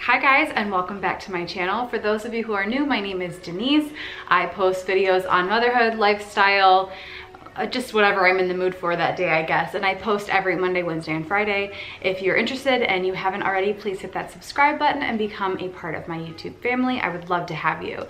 Hi guys, and welcome back to my channel. For those of you who are new, my name is Denise. I post videos on motherhood, lifestyle, just whatever I'm in the mood for that day, I guess. And I post every Monday, Wednesday, and Friday. If you're interested and you haven't already, please hit that subscribe button and become a part of my YouTube family. I would love to have you.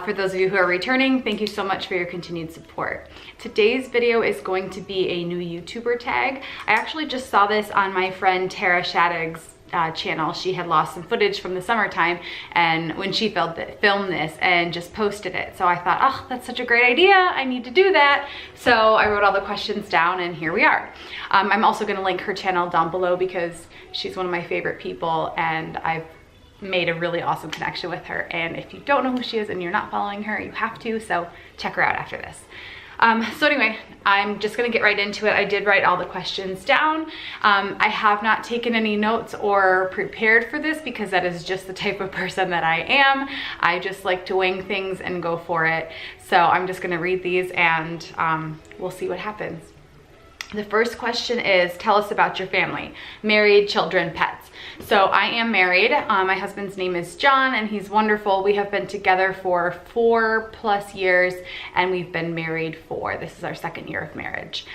For those of you who are returning, thank you so much for your continued support. Today's video is going to be a new YouTuber tag. I actually just saw this on my friend SCHADEGG'S channel. She had lost some footage from the summertime and when she filmed this and just posted it. So I thought, oh, that's such a great idea. I need to do that. So I wrote all the questions down and here we are. I'm also going to link her channel down below because she's one of my favorite people and I've made a really awesome connection with her. And if you don't know who she is and you're not following her, you have to. So check her out after this. So anyway, I'm just gonna get right into it. I did write all the questions down. I have not taken any notes or prepared for this because that is just the type of person that I am. I just like to wing things and go for it. So I'm just gonna read these and we'll see what happens. The first question is, tell us about your family, married, children, pets. So I am married. My husband's name is John and he's wonderful. We have been together for 4+ years and we've been married this is our 2nd year of marriage.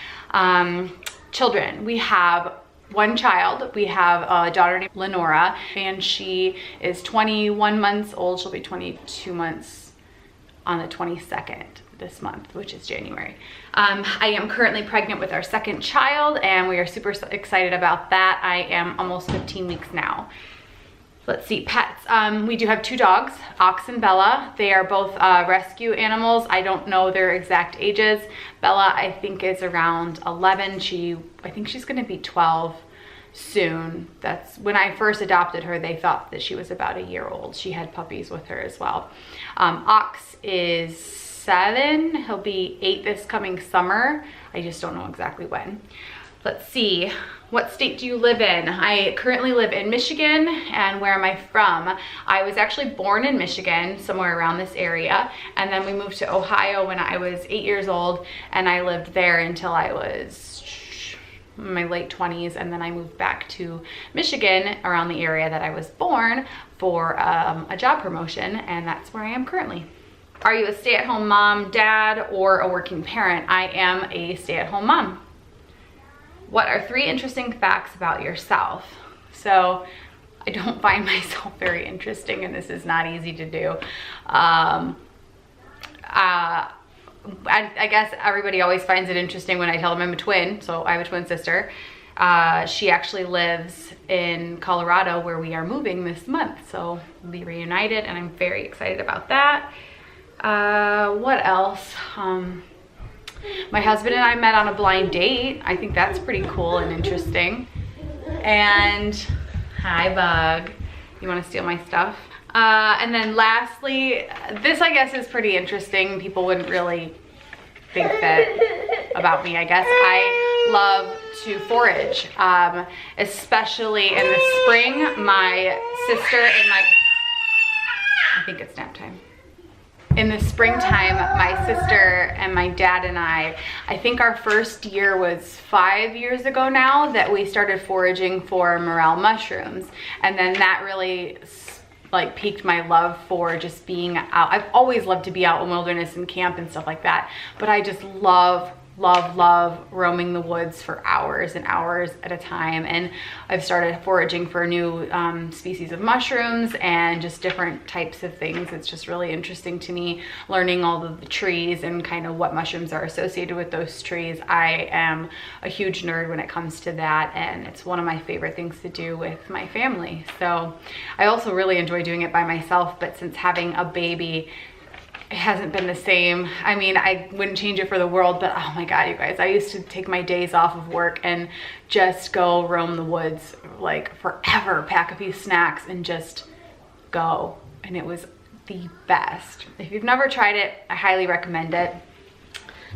Children, we have one child. We have a daughter named Lenora and she is 21 months old. She'll be 22 months on the 22nd this month, which is January. I am currently pregnant with our 2nd child and we are super excited about that. I am almost 15 weeks now. Let's see, pets. We do have 2 dogs, Ox and Bella. They are both rescue animals. I don't know their exact ages. Bella, I think, is around 11. I think she's gonna be 12 soon. That's when I first adopted her, they thought that she was about a year old. She had puppies with her as well. Ox is 7. He'll be 8 this coming summer. I just don't know exactly when. Let's see, what state do you live in? I currently live in Michigan. And where am I from? I was actually born in Michigan, somewhere around this area. And then we moved to Ohio when I was 8 years old. And I lived there until I was in my late 20s. And then I moved back to Michigan around the area that I was born for a job promotion. And that's where I am currently. Are you a stay-at-home mom, dad, or a working parent? I am a stay-at-home mom. What are 3 interesting facts about yourself? So I don't find myself very interesting and this is not easy to do. I guess everybody always finds it interesting when I tell them I'm a twin. So I have a twin sister. She actually lives in Colorado where we are moving this month. So we'll be reunited and I'm very excited about that. What else? My husband and I met on a blind date. I think that's pretty cool and interesting. And hi, Bug. You want to steal my stuff? And then lastly, this I guess is pretty interesting. People wouldn't really think that about me, I guess. I love to forage, especially in the spring. My sister and I think it's nap time. In the springtime, my sister and my dad and I think our first year was 5 years ago now that we started foraging for morel mushrooms. And then that really like piqued my love for just being out. I've always loved to be out in wilderness and camp and stuff like that. But I just love roaming the woods for hours and hours at a time. And I've started foraging for new species of mushrooms and just different types of things. It's just really interesting to me learning all of the trees and kind of what mushrooms are associated with those trees. I am a huge nerd when it comes to that and it's one of my favorite things to do with my family. So I also really enjoy doing it by myself, but since having a baby, it hasn't been the same. I mean, I wouldn't change it for the world, but oh my God, you guys, I used to take my days off of work and just go roam the woods like forever, pack a few snacks and just go. And it was the best. If you've never tried it, I highly recommend it.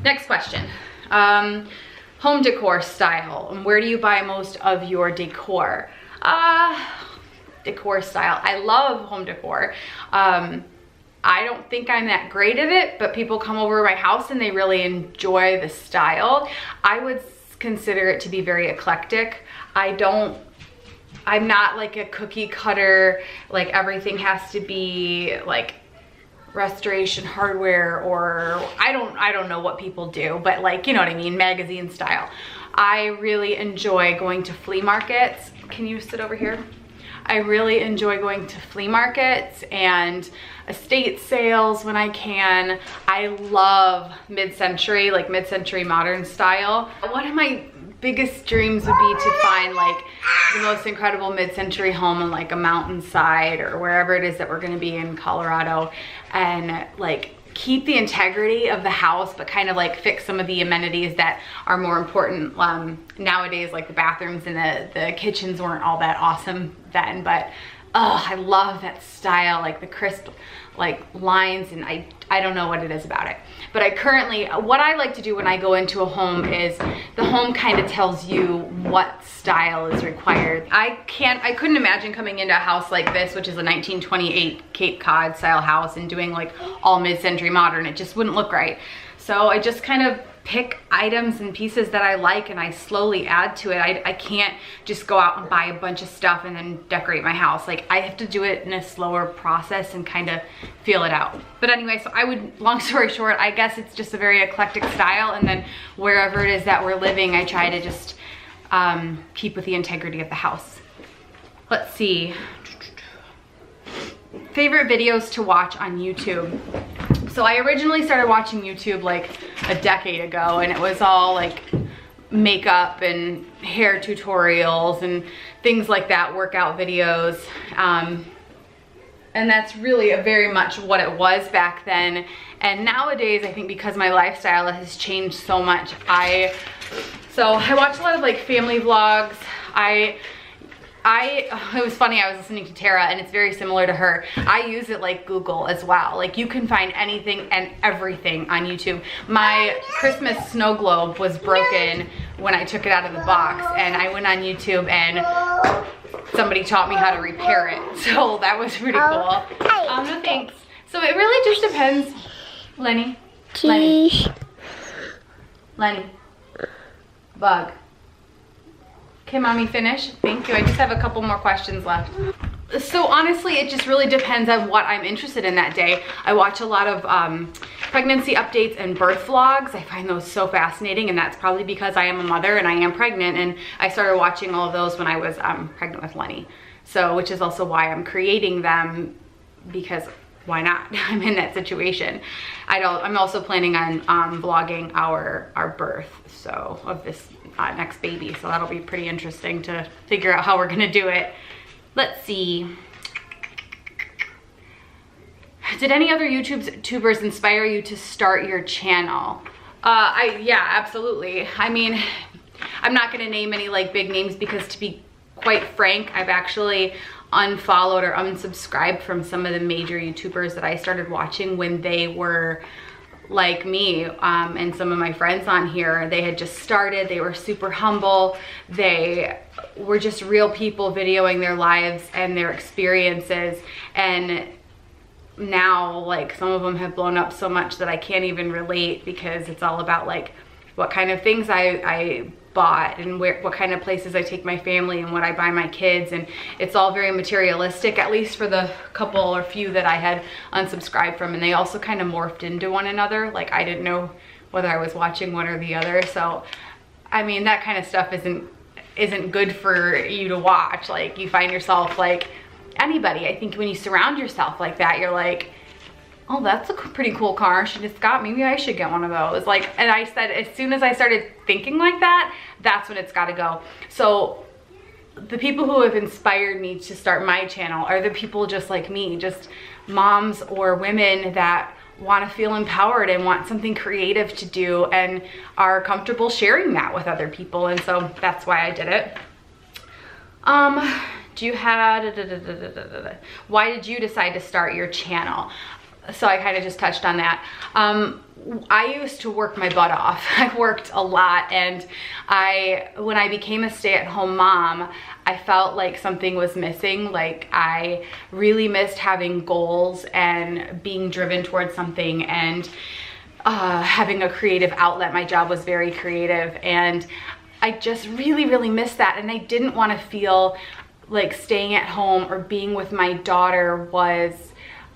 Next question. Home decor style. And where do you buy most of your decor? Decor style. I love home decor. I don't think I'm that great at it, but people come over to my house and they really enjoy the style. I would consider it to be very eclectic. I don't I'm not like a cookie cutter, like everything has to be like Restoration hardware, or I don't know what people do, but like, you know what I mean, magazine style. I really enjoy going to flea markets. Can you sit over here? I really enjoy going to flea markets and estate sales when I can. I love mid-century, like mid-century modern style. One of my biggest dreams would be to find like the most incredible mid-century home on like a mountainside or wherever it is that we're gonna be in Colorado, and like keep the integrity of the house, but kind of like fix some of the amenities that are more important nowadays, like the bathrooms and the kitchens weren't all that awesome then, but I love that style, like the crisp like lines, and I don't know what it is about it. But I currently, what I like to do when I go into a home is the home kind of tells you what style is required. I couldn't imagine coming into a house like this, which is a 1928 Cape Cod style house, and doing like all mid-century modern. It just wouldn't look right. So I just kind of pick items and pieces that I like, and I slowly add to it. I can't just go out and buy a bunch of stuff and then decorate my house. Like, I have to do it in a slower process and kind of feel it out. But anyway, so I would, long story short, I guess it's just a very eclectic style, and then wherever it is that we're living, I try to just keep with the integrity of the house. Let's see. Favorite videos to watch on YouTube. So I originally started watching YouTube like a decade ago, and it was all like makeup and hair tutorials and things like that, workout videos. And that's really very much what it was back then. And nowadays, I think because my lifestyle has changed so much, so I watch a lot of like family vlogs. It was funny, I was listening to Tara, and it's very similar to her. I use it like Google as well. Like, you can find anything and everything on YouTube. My Christmas snow globe was broken when I took it out of the box, and I went on YouTube and somebody taught me how to repair it. So that was pretty cool. No thanks. So it really just depends. Lenny. Lenny. Bug. Okay, mommy, finish. Thank you. I just have a couple more questions left. So honestly, it just really depends on what I'm interested in that day. I watch a lot of pregnancy updates and birth vlogs. I find those so fascinating, and that's probably because I am a mother and I am pregnant, and I started watching all of those when I was pregnant with Lenny. So, which is also why I'm creating them, because why not? I'm in that situation. I'm also planning on vlogging our birth, so, of this next baby. So that'll be pretty interesting to figure out how we're gonna do it. Let's see. Did any other YouTubers inspire you to start your channel? Yeah, absolutely. I mean, I'm not gonna name any like big names, because to be quite frank, I've actually unfollowed or unsubscribed from some of the major YouTubers that I started watching when they were like me, and some of my friends on here. They had just started, they were super humble, they were just real people videoing their lives and their experiences, and now like some of them have blown up so much that I can't even relate, because it's all about like what kind of things I bought, and what kind of places I take my family, and what I buy my kids, and it's all very materialistic, at least for the couple or few that I had unsubscribed from, and they also kind of morphed into one another. Like, I didn't know whether I was watching one or the other. So I mean, that kind of stuff isn't good for you to watch. Like, you find yourself, like anybody, I think when you surround yourself like that, you're like, oh, that's a pretty cool car she just got. Maybe I should get one of those. Like, and I said, as soon as I started thinking like that, that's when it's got to go. So the people who have inspired me to start my channel are the people just like me, just moms or women that want to feel empowered and want something creative to do and are comfortable sharing that with other people. And so that's why I did it. Why did you decide to start your channel? So I kind of just touched on that. I used to work my butt off. I worked a lot, and when I became a stay-at-home mom, I felt like something was missing. Like, I really missed having goals and being driven towards something, and having a creative outlet. My job was very creative, and I just really, really missed that, and I didn't want to feel like staying at home or being with my daughter was,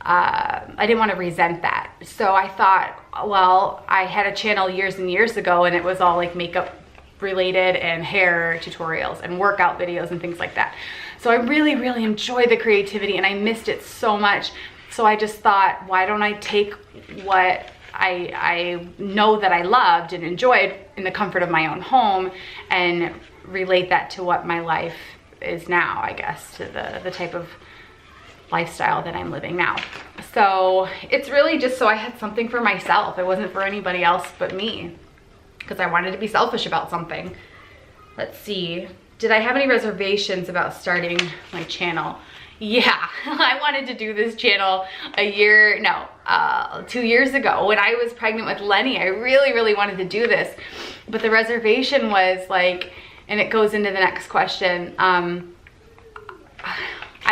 I didn't want to resent that. So I thought, well, I had a channel years and years ago and it was all like makeup related and hair tutorials and workout videos and things like that. So I really, really enjoy the creativity and I missed it so much. So I just thought, why don't I take what I know that I loved and enjoyed in the comfort of my own home and relate that to what my life is now, I guess, to the type of lifestyle that I'm living now. So it's really just so I had something for myself. It wasn't for anybody else but me, because I wanted to be selfish about something. Let's see. Did I have any reservations about starting my channel? Yeah, I wanted to do this channel 2 years ago when I was pregnant with Lenny. I really, really wanted to do this. But the reservation was like, and it goes into the next question, I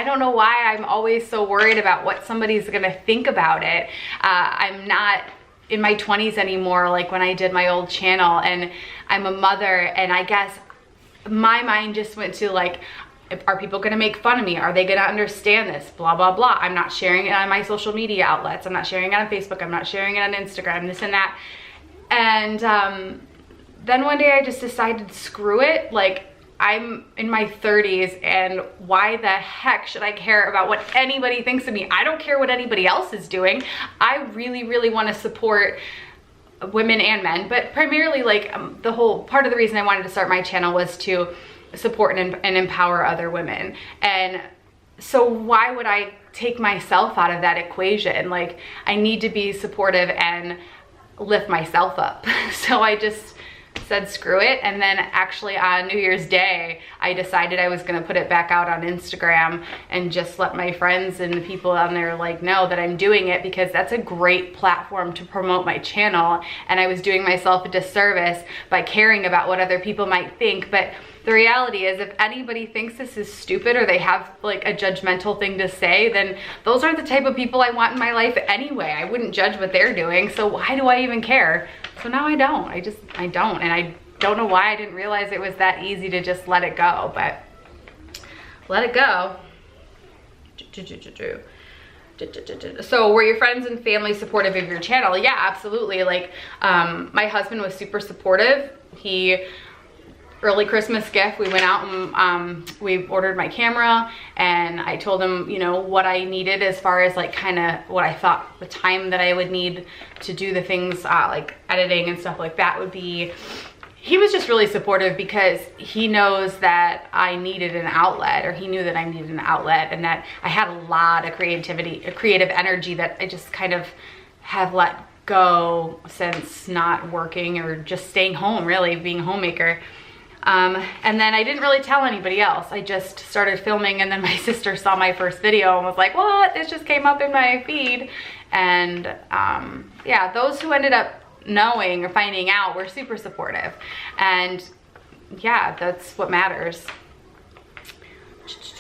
don't know why I'm always so worried about what somebody's gonna think about it. I'm not in my 20s anymore, like when I did my old channel, and I'm a mother, and I guess my mind just went to like, are people gonna make fun of me? Are they gonna understand this? Blah, blah, blah. I'm not sharing it on my social media outlets. I'm not sharing it on Facebook. I'm not sharing it on Instagram, this and that. And then one day I just decided, screw it. Like, I'm in my 30s and why the heck should I care about what anybody thinks of me? I don't care what anybody else is doing. I really, really want to support women and men, but primarily like the whole part of the reason I wanted to start my channel was to support and empower other women. And so why would I take myself out of that equation? Like, I need to be supportive and lift myself up. So I just said screw it. And then actually on New Year's Day, I decided I was gonna put it back out on Instagram and just let my friends and the people on there like know that I'm doing it, because that's a great platform to promote my channel. And I was doing myself a disservice by caring about what other people might think. But the reality is, if anybody thinks this is stupid or they have like a judgmental thing to say, then those aren't the type of people I want in my life anyway. I wouldn't judge what they're doing, so why do I even care? So now I don't. I don't. And I don't know why I didn't realize it was that easy to just let it go, but let it go. So were your friends and family supportive of your channel? Yeah, absolutely. Like, my husband was super supportive. Early Christmas gift, we went out and we ordered my camera, and I told him, you know, what I needed as far as like kind of what I thought the time that I would need to do the things like editing and stuff like that would be. He was just really supportive because he knows that I needed an outlet, or he knew that I needed an outlet, and that I had a lot of creative energy that I just kind of have let go since not working or just staying home, really being a homemaker. And then I didn't really tell anybody else. I just started filming, and then my sister saw my first video and was like, what? This just came up in my feed. And yeah, those who ended up knowing or finding out were super supportive. And yeah, that's what matters.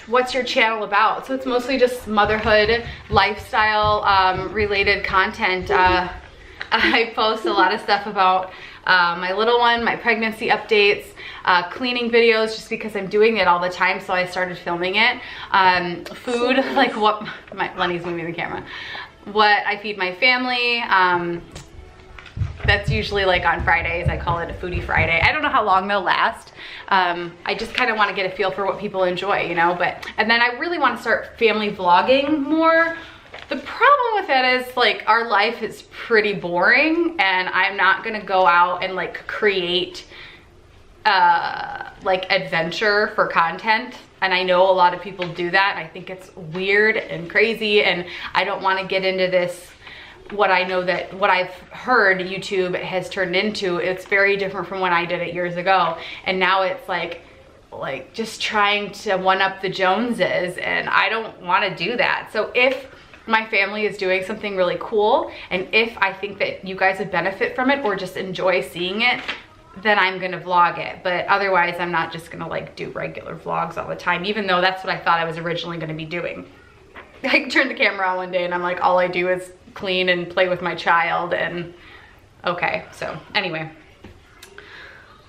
What's your channel about? So it's mostly just motherhood, lifestyle related content. I post a lot of stuff about my little one, my pregnancy updates, cleaning videos, just because I'm doing it all the time, so I started filming it. Food, like what, Lenny's moving the camera. What I feed my family, that's usually like on Fridays. I call it a Foodie Friday. I don't know how long they'll last. I just kind of want to get a feel for what people enjoy, you know, and then I really want to start family vlogging more. The problem with that is like our life is pretty boring, and I'm not gonna go out and like create like adventure for content. And I know a lot of people do that. I think it's weird and crazy, and I don't want to get into this. What I've heard YouTube has turned into, it's very different from when I did it years ago. And now it's like just trying to one up the Joneses, and I don't want to do that. So if my family is doing something really cool, and if I think that you guys would benefit from it or just enjoy seeing it, then I'm gonna vlog it. But otherwise, I'm not just gonna like do regular vlogs all the time, even though that's what I thought I was originally gonna be doing. I turned the camera on one day and I'm like, all I do is clean and play with my child, and okay, so anyway.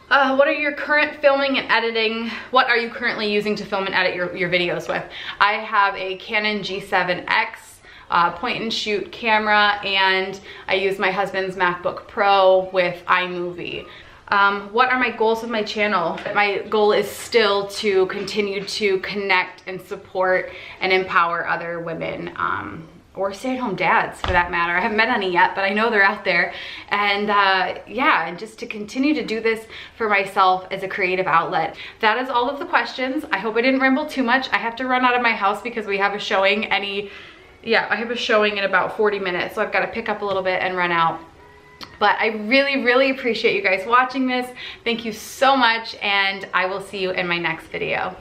What are your current filming and editing? What are you currently using to film and edit your videos with? I have a Canon G7X point and shoot camera, and I use my husband's MacBook Pro with iMovie. What are my goals with my channel? My goal is still to continue to connect and support and empower other women, or stay-at-home dads for that matter. I haven't met any yet, but I know they're out there. And yeah, and just to continue to do this for myself as a creative outlet. That is all of the questions. I hope I didn't ramble too much. I have to run out of my house because we have a showing I have a showing in about 40 minutes, so I've got to pick up a little bit and run out. But I really, really appreciate you guys watching this. Thank you so much, and I will see you in my next video.